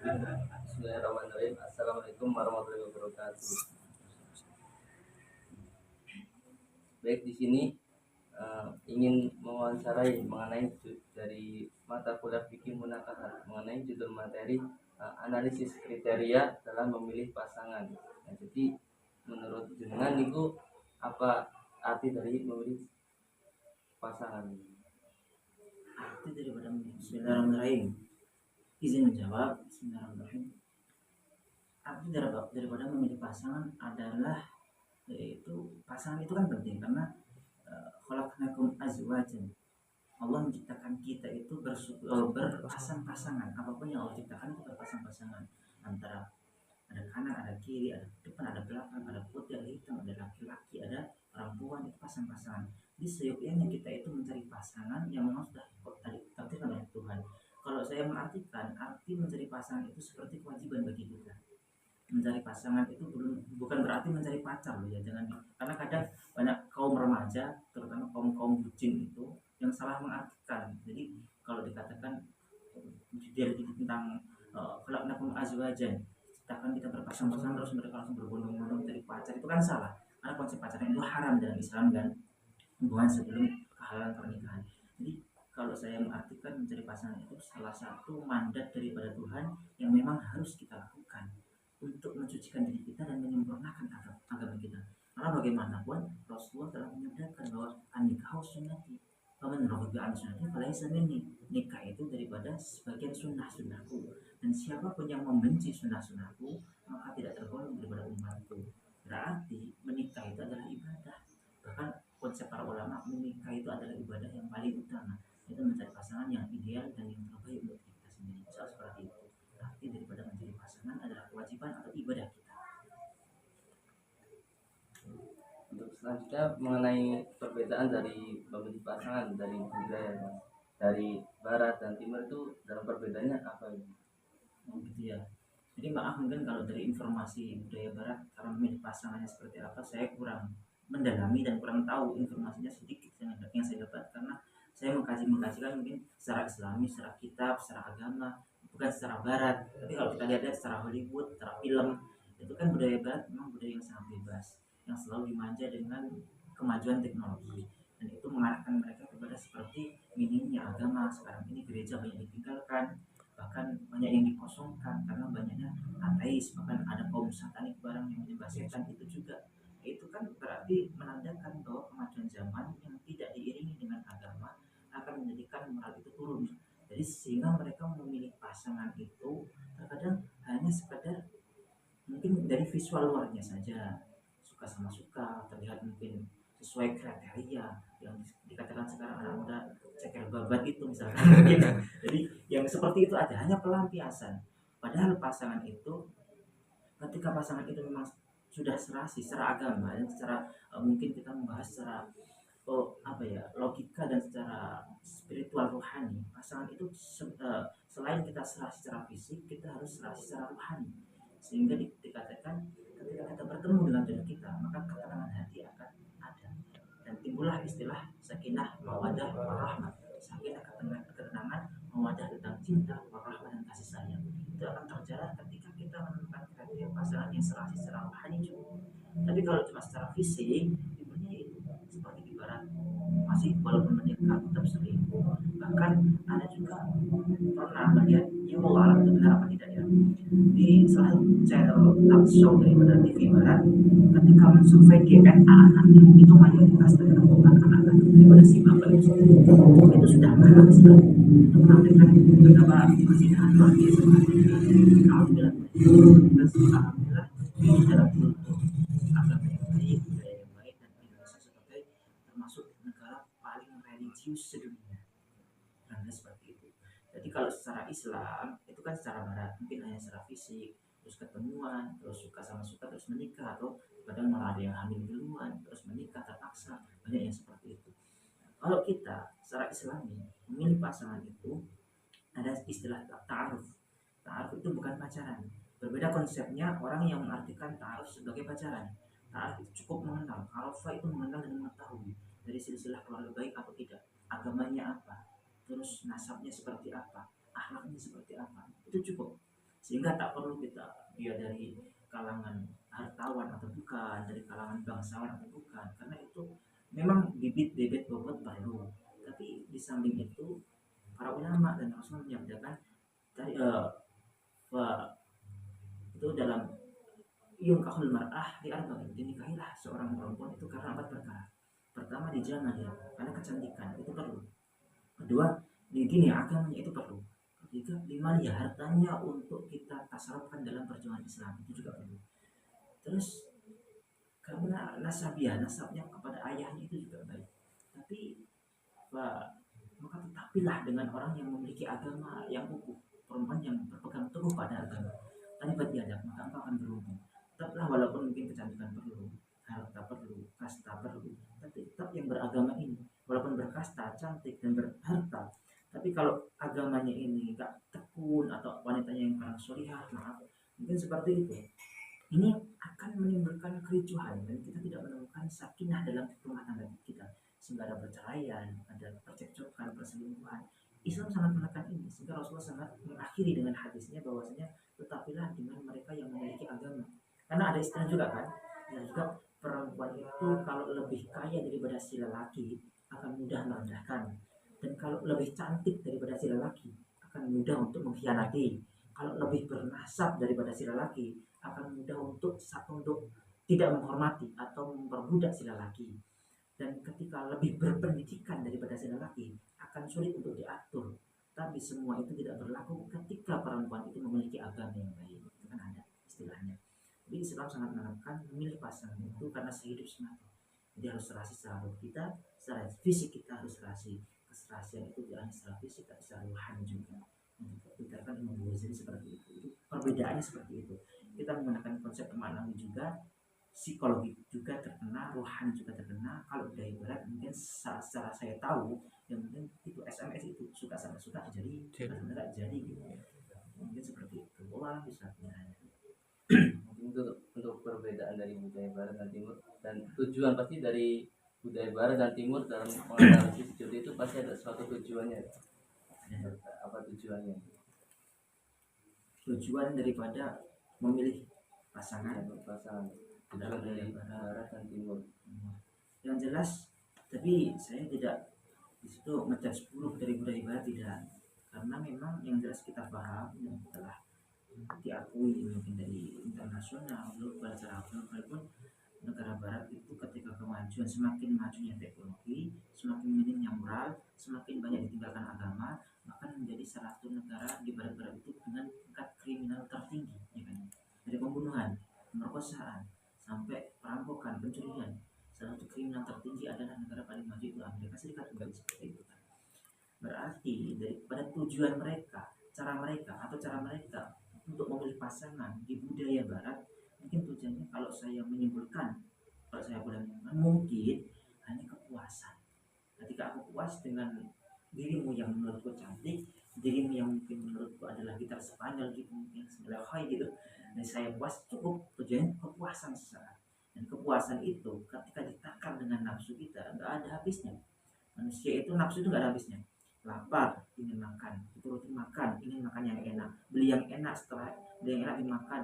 Bismillahirrahmanirrahim. Assalamualaikum warahmatullahi wabarakatuh. Baik, di sini ingin mewawancarai mengenai dari mata kuliah fikih munakahat mengenai judul materi analisis kriteria dalam memilih pasangan. Nah, jadi menurut jenengan itu apa arti dari memilih pasangan? Arti daripada Bismillahirrahmanirrahim. Izin menjawab. Bismillahirrahmanirrahim. Arti daripada memilih pasangan adalah, yaitu pasangan itu kan penting karena khalaqnakum azwajan. Allah menciptakan kita itu berpasang-pasangan. Apapun yang Allah ciptakan itu berpasang-pasangan, antara ada kanan, ada kiri, ada depan, ada belakang, ada putih, ada hitam, ada laki-laki, ada perempuan, itu pasang-pasangan. Di seyogyanya kita itu mencari pasangan yang memang sudah ditakdirkan oleh Tuhan. Kalau saya mengartikan, arti mencari pasangan itu seperti kewajiban bagi kita. Mencari pasangan itu bukan berarti mencari pacar loh ya, jangan. Karena kadang banyak kaum remaja, terutama kaum bucin itu yang salah mengartikan. Jadi kalau dikatakan dari tentang khalaqnakum azwajan, ciptakan kita berpasang-pasangan terus mereka langsung berbondong-bondong dari pacar, itu kan salah. Karena konsep pacaran itu haram dalam Islam dan hubungan sebelum kehalalan pernikahan. Jadi kalau saya mengartikan mencari pasangan itu salah satu mandat daripada Tuhan yang memang harus kita lakukan untuk mensucikan diri kita dan menyempurnakan agama kita. Karena bagaimanapun Rasulullah telah menyatakan bahwa an-nikahu sunnati, faman raghiba an sunnati falaysa minni. Nikah itu daripada sebagian sunnahku, dan siapapun yang membenci sunnahku maka tidak tergolong daripada umatku. Berarti menikah itu adalah ibadah. Bahkan konsep para ulama, menikah itu adalah ibadah yang paling utama. Itu mencari pasangan yang ideal dan yang terbaik untuk kita sendiri. Seperti itu. Arti daripada mencari pasangan adalah kewajiban atau ibadah kita. Untuk selanjutnya mengenai perbedaan dari memilih pasangan dari budaya dari barat dan timur itu dalam perbedaannya apa ini? Gitu ya. Jadi maaf mungkin kalau dari informasi budaya barat karena memilih pasangannya seperti apa saya kurang mendalami dan kurang tahu, informasinya sedikit yang saya dapat karena saya mengkaji-mengkajikan mungkin secara Islami, secara kitab, secara agama, bukan secara barat. Tapi kalau kita lihat secara Hollywood, secara film, itu kan budaya barat memang budaya yang sangat bebas, yang selalu dimanja dengan kemajuan teknologi, dan itu mengarahkan mereka kepada seperti minimnya agama. Sekarang ini gereja banyak ditinggalkan, bahkan banyak yang dikosongkan karena banyaknya ateis, bahkan ada kaum satanik barang yang menyembah setan. Itu juga, itu kan berarti menandakan bahwa kemajuan zaman yang tidak diiringi dengan agama akan menjadikan moral itu turun. Jadi sehingga mereka memilih pasangan itu terkadang hanya sekedar mungkin dari visual luarnya saja, suka sama suka, terlihat mungkin sesuai kriteria yang dikatakan sekarang anak muda ceker babat itu misalkan. Jadi yang seperti itu ada, hanya pelampiasan. Padahal pasangan itu, ketika pasangan itu memang sudah serasi secara agama dan secara mungkin kita membahas secara logika dan secara spiritual rohani, pasangan itu selain kita serasi secara fisik, kita harus serasi secara rohani. Sehingga dikatakan ketika kita bertemu dengan jodoh kita, maka ketenangan hati akan ada, dan timbullah istilah sakinah mawadah warahmah. Sakinah ketenangan, mawadah tentang cinta, warahmah dan kasih sayang, itu akan terjalan ketika kita menemukan kriteria pasangan yang serasi secara rohani juga. Tapi kalau cuma secara fisik, timbulnya itu seperti di barat, masih walaupun menikah tetap selingkuh. Bahkan ada juga pernah melihat, ya Allah alam itu benar apa tidak ya, di salah satu channel talk show daripada TV barat, ketika mensurvei DNA anak-anaknya itu mayoritas ternyata bukan anak-anak daripada si bapak itu sudah marah sekali. Itu menampilkan betapa persidangan luar biasa. Alhamdulillah, alhamdulillah ini dalam kultur agama yang baik, budaya yang baik, dan Indonesia sebagai termasuk negara paling religius sedunia. Nah, seperti itu. Jadi kalau secara Islam itu kan secara barat mungkin hanya secara fisik, terus ketemuan, terus suka sama suka, terus menikah, atau kadang malah ada yang hamil duluan terus menikah terpaksa, banyak yang seperti itu. Kalau kita secara Islami memilih pasangan itu ada istilah ta'aruf. Ta'aruf itu bukan pacaran. Berbeda konsepnya orang yang mengartikan ta'aruf sebagai pacaran. Ta'aruf itu cukup mengenal. Arafa itu mengenal dan mengetahui dari silsilah keluarga baik atau tidak, agamanya apa, terus nasabnya seperti apa, akhlaknya seperti apa, itu cukup. sehingga tak perlu dia dari kalangan hartawan atau bukan, dari kalangan bangsawan atau bukan, karena itu memang bibit-bibit bobot perlu. Tapi di samping itu para ulama dan Rasul menyabdakan tadi itu dalam yungkahul mar'ah di arba'in, dinikahilah seorang perempuan itu karena 4 perkara. Pertama, dijamah dia karena kecantikan itu perlu. Kedua, di dini agamanya itu perlu. Ketiga, lima ya hartanya untuk kita tasarrufkan dalam perjuangan Islam itu juga perlu. Terus karena nasabnya kepada ayahnya itu juga baik. Tapi maka tetapilah dengan orang yang memiliki agama yang utuh, perempuan yang berpegang teguh pada agama. Tadi beriadab, maka engkau akan beruntung. Tetaplah walaupun mungkin kecantikan perlu, harta perlu, kasta perlu, tapi tetap yang beragama ini, walaupun berkasta, cantik dan berharta, tapi kalau agamanya ini gak tekun atau wanitanya yang kurang solihah, maaf, mungkin seperti itu. Ini akan menimbulkan kericuhan dan kita tidak menemukan sakinah dalam rumah tangga kita, sehingga ada perceraian, ada percekcokan, perselingkuhan. Islam sangat menekan ini, sehingga Rasulullah sangat mengakhiri dengan hadisnya bahwasanya tetapilah dengan mereka yang memiliki agama. Karena ada istilah juga kan, dan juga perempuan itu kalau lebih kaya daripada si lelaki akan mudah merendahkan, dan kalau lebih cantik daripada si lelaki akan mudah untuk mengkhianati, kalau lebih bernasab daripada si lelaki akan mudah untuk tidak menghormati atau memperbudak si lelaki, dan ketika lebih berpendidikan daripada si lelaki akan sulit untuk diatur. Tapi semua itu tidak berlaku ketika perempuan itu memiliki agama yang baik. Itu kan ada istilahnya. Jadi Islam sangat menekan memilih pasangan itu karena sehidup semata. Jadi harus serasi secara roh kita, secara fisik kita harus serasi. Keserasian itu tidak hanya secara fisik, tapi secara rohani juga. Dikatakan Imam Ghazali seperti itu. Perbedaannya seperti itu. Kita menggunakan konsep maknawi juga, psikologi juga terkena, rohani juga terkena. Kalau dari barat mungkin secara saya tahu yang mungkin itu SMS itu suka sama suka jadi enggak jadi gitu. Mungkin seperti itu. Wah bisa untuk perbedaan dari budaya barat dan timur, dan tujuan pasti dari budaya barat dan timur dalam menganalisis studi itu pasti ada suatu tujuannya. Apa tujuannya? Tujuan daripada memilih pasangan tujuan dari barat dan timur yang jelas. Tapi saya tidak disitu ngejudge 10 dari budaya barat, tidak, karena memang yang jelas kita paham dan telah diakui mungkin dari internasional global secara global pun, negara barat itu ketika kemajuan, semakin majunya teknologi, semakin minimnya moral, semakin banyak ditinggalkan agama, bahkan menjadi salah satu negara di barat-barat itu dengan tingkat kriminal tertinggi, ya kan? Dari pembunuhan, pemerkosaan, sampai perampokan, pencurian. Salah satu kriminal tertinggi adalah negara paling maju itu Amerika Serikat, bukan seperti itu kan? Berarti daripada tujuan mereka, cara mereka untuk memilih pasangan di budaya barat, mungkin tujuannya kalau saya menyimpulkan, kalau saya boleh menyimpulkan, mungkin hanya kepuasan. Ketika aku puas dengan dirimu yang menurutku cantik, dirimu yang mungkin menurutku adalah gitar Spanyol gitu, mungkin sebelah high gitu, dan saya puas, cukup. Tujuannya kepuasan sesaat. Dan kepuasan itu ketika ditakar dengan nafsu kita nggak ada habisnya. Manusia itu nafsu itu nggak ada habisnya. Lapar ingin makan, dituruti makan, ingin makan yang enak, beli yang enak, setelah beli yang enak dimakan,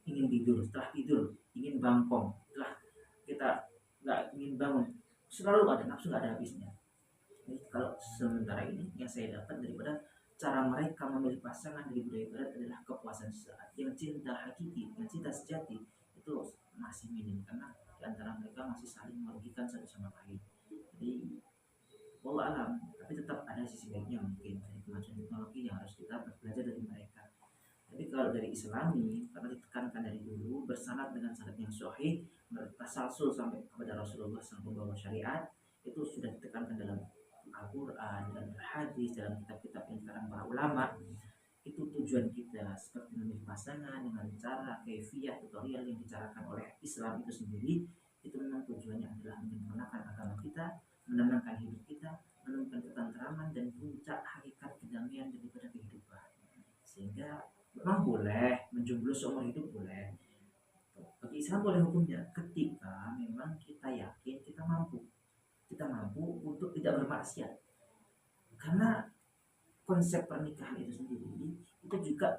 ingin tidur, setelah tidur ingin bangkong, setelah kita nggak ingin bangun, selalu ada nafsu, nggak ada habisnya. Jadi kalau sementara ini yang saya dapat daripada cara mereka memilih pasangan dari budaya barat adalah kepuasan sesaat. Yang cinta hakiki, yang cinta sejati itu masih minim, karena di antara mereka masih saling merugikan satu sama lain. Jadi wallah alam, tapi tetap ada sisi baiknya mungkin dari kemajuan teknologi yang harus kita belajar dari mereka. Tapi kalau dari Islami, karena ditekankan dari dulu bersanad dengan sanad yang sahih, bertasalsul sampai kepada Rasulullah sang pembawa syariat, itu sudah ditekankan dalam Al-Quran dan hadis, dalam kitab-kitab yang sekarang para ulama. Itu tujuan kita seperti memilih pasangan dengan cara kaifiyah tutorial yang dicarakan oleh Islam itu sendiri. Itu memang tujuannya adalah menyempurnakan agama kita, menenangkan hidup kita, menemukan ketentraman dan puncak hakikat kedamaian daripada kehidupan. Sehingga memang boleh menjomblo seumur hidup, boleh. Bagi Islam boleh hukumnya ketika memang kita yakin kita mampu untuk tidak bermaksiat. Karena konsep pernikahan itu sendiri itu juga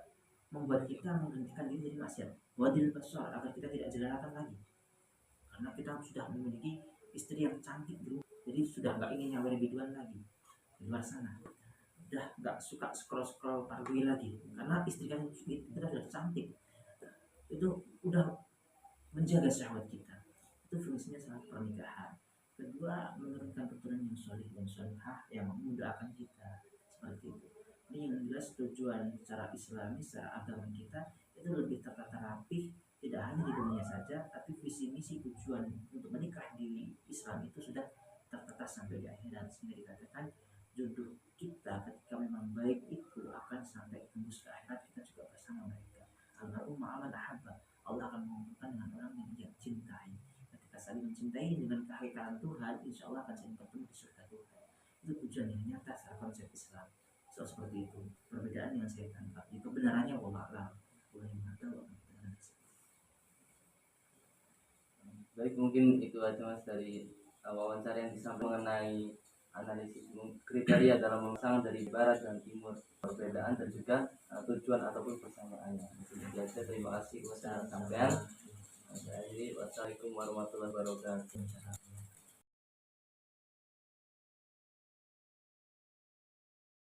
membuat kita menghentikan diri dari maksiat. Wadil basar, agar kita tidak jelalatan lagi. Karena kita sudah memiliki istri yang cantik dulu, jadi sudah nggak ingin yang biduan lagi di luar sana. Udah nggak suka scroll pargui lagi, karena istri kan kita sudah cantik. Itu udah menjaga syahwat kita. Itu fungsinya saat pernikahan. Kedua, menurunkan keturunan yang soleh dan solehah yang memudahkan kita, seperti itu. Ini yang jelas tujuan secara Islami, secara agama kita itu lebih tertata rapih, tidak hanya di dunia saja, tapi visi misi tujuan untuk menikah di Islam itu sudah tertata sampai di akhirat. Sehingga dikatakan jodoh kita ketika memang baik itu akan sampai tembus ke akhirat, kita juga bersama mereka. Almarhum ma'aman ahabba, Allah akan mengumpulkan dengan orang yang dia cintai. Ketika saling mencintai dengan kehairan Tuhan, insya Allah akan saling bertemu di surga Tuhan. Itu tujuan yang nyata secara konsep Islam. So, seperti itu perbedaan yang saya tangkap. Itu kebenarannya wallah alam. Boleh tahu kebenaran tersebut. Baik, mungkin itu aja Mas dari wawancara yang disampaikan mengenai analisis kriteria dalam memasang dari barat dan timur, perbedaan dan juga tujuan ataupun persamaannya. Itu aja, terima kasih kepada sampean. Jadi wassalamualaikum warahmatullahi wabarakatuh.